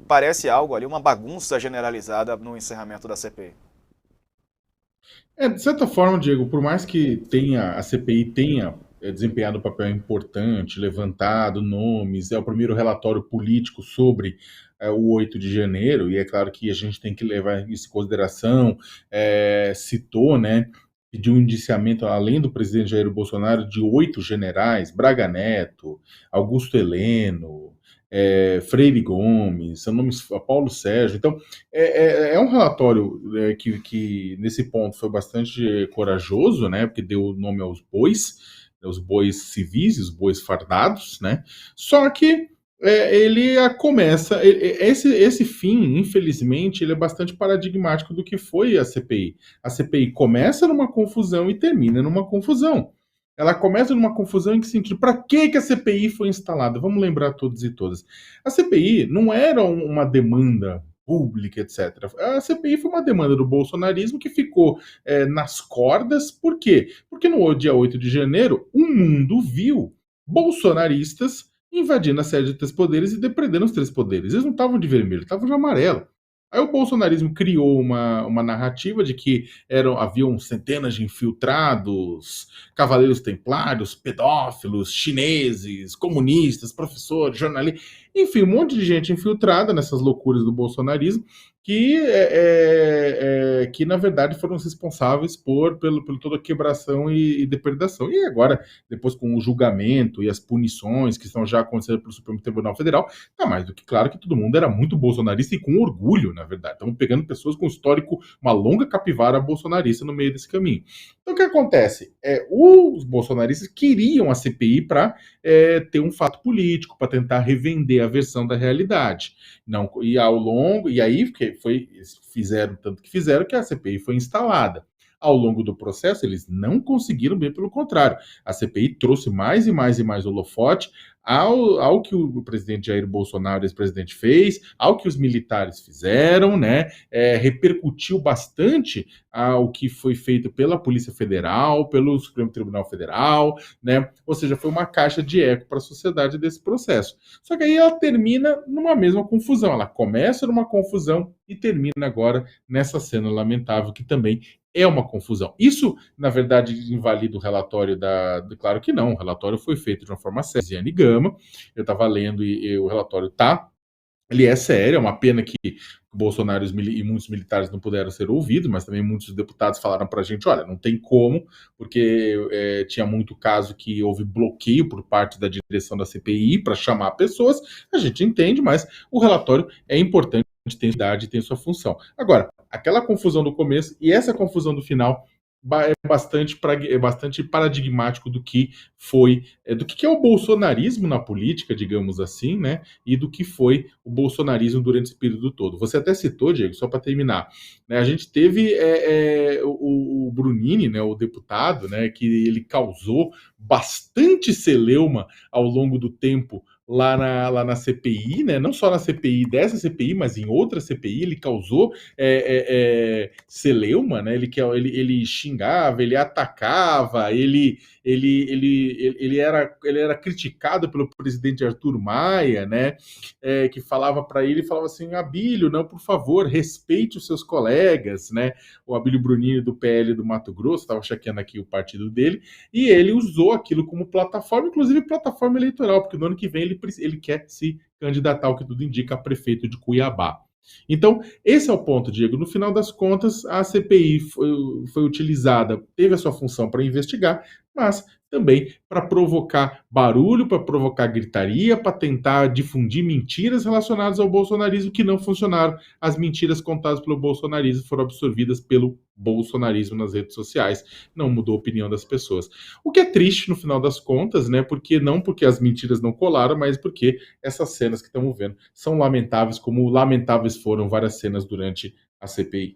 parece algo ali, uma bagunça generalizada no encerramento da CPI. De certa forma, Diego, por mais que a CPI tenha desempenhado um papel importante, levantado nomes, é o primeiro relatório político sobre o 8 de janeiro, e é claro que a gente tem que levar isso em consideração, citou, né, pediu um indiciamento, além do presidente Jair Bolsonaro, de 8 generais, Braga Neto, Augusto Heleno, Freire Gomes, são nomes, Paulo Sérgio. Então, é um relatório que, nesse ponto, foi bastante corajoso, né? Porque deu nome aos bois, os bois civis, os bois fardados, né? Só que ele começa. Esse fim, infelizmente, ele é bastante paradigmático do que foi a CPI. A CPI começa numa confusão e termina numa confusão. Ela começa numa confusão em que sentido? Para que a CPI foi instalada? Vamos lembrar todos e todas. A CPI não era uma demanda pública, etc. A CPI foi uma demanda do bolsonarismo que ficou nas cordas. Por quê? Porque no dia 8 de janeiro, o mundo viu bolsonaristas invadindo a sede dos três poderes e depredando os três poderes. Eles não estavam de vermelho, estavam de amarelo. Aí o bolsonarismo criou uma narrativa de que haviam centenas de infiltrados, cavaleiros templários, pedófilos, chineses, comunistas, professores, jornalistas, enfim, um monte de gente infiltrada nessas loucuras do bolsonarismo que na verdade foram os responsáveis por toda a quebração e depredação. E agora, depois com o julgamento e as punições que estão já acontecendo pelo Supremo Tribunal Federal, tá mais do que claro que todo mundo era muito bolsonarista e com orgulho, na verdade. Estamos pegando pessoas com histórico, uma longa capivara bolsonarista no meio desse caminho. Então o que acontece? Os bolsonaristas queriam a CPI para ter um fato político, para tentar revender a versão da realidade. Não, e ao longo, e aí fizeram tanto que fizeram que a CPI foi instalada. Ao longo do processo, eles não conseguiram, bem pelo contrário. A CPI trouxe mais e mais e mais holofote ao que o presidente Jair Bolsonaro, ex-presidente, fez, ao que os militares fizeram, né? Repercutiu bastante ao que foi feito pela Polícia Federal, pelo Supremo Tribunal Federal, né? Ou seja, foi uma caixa de eco para a sociedade desse processo. Só que aí ela termina numa mesma confusão. Ela começa numa confusão e termina agora nessa cena lamentável que também é uma confusão. Isso, na verdade, invalida o relatório Claro que não, o relatório foi feito de uma forma séria. Ziane Gama, eu estava lendo e o relatório tá. Ele é sério, é uma pena que Bolsonaro e muitos militares não puderam ser ouvidos, mas também muitos deputados falaram para a gente: olha, não tem como, porque tinha muito caso que houve bloqueio por parte da direção da CPI para chamar pessoas. A gente entende, mas o relatório é importante, tem idade, tem sua função. Agora, aquela confusão do começo e essa confusão do final é bastante paradigmático do que foi, do que é o bolsonarismo na política, digamos assim, né? E do que foi o bolsonarismo durante esse período todo. Você até citou, Diego, só para terminar, né? A gente teve o Brunini, né, o deputado, né, que ele causou bastante celeuma ao longo do tempo lá na CPI, né? Não só na CPI dessa CPI, mas em outra CPI, ele causou celeuma, né? Ele xingava, ele atacava, ele era criticado pelo presidente Arthur Maia, né? Que falava assim: Abílio, não, por favor, respeite os seus colegas, né? O Abílio Brunini do PL do Mato Grosso, estava chequeando aqui o partido dele, e ele usou aquilo como plataforma, inclusive plataforma eleitoral, porque no ano que vem ele quer se candidatar, o que tudo indica, a prefeito de Cuiabá. Então, esse é o ponto, Diego. No final das contas, a CPI foi utilizada, teve a sua função para investigar, mas também para provocar barulho, para provocar gritaria, para tentar difundir mentiras relacionadas ao bolsonarismo que não funcionaram. As mentiras contadas pelo bolsonarismo foram absorvidas pelo bolsonarismo nas redes sociais. Não mudou a opinião das pessoas. O que é triste no final das contas, né? Porque não porque as mentiras não colaram, mas porque essas cenas que estamos vendo são lamentáveis, como lamentáveis foram várias cenas durante a CPI.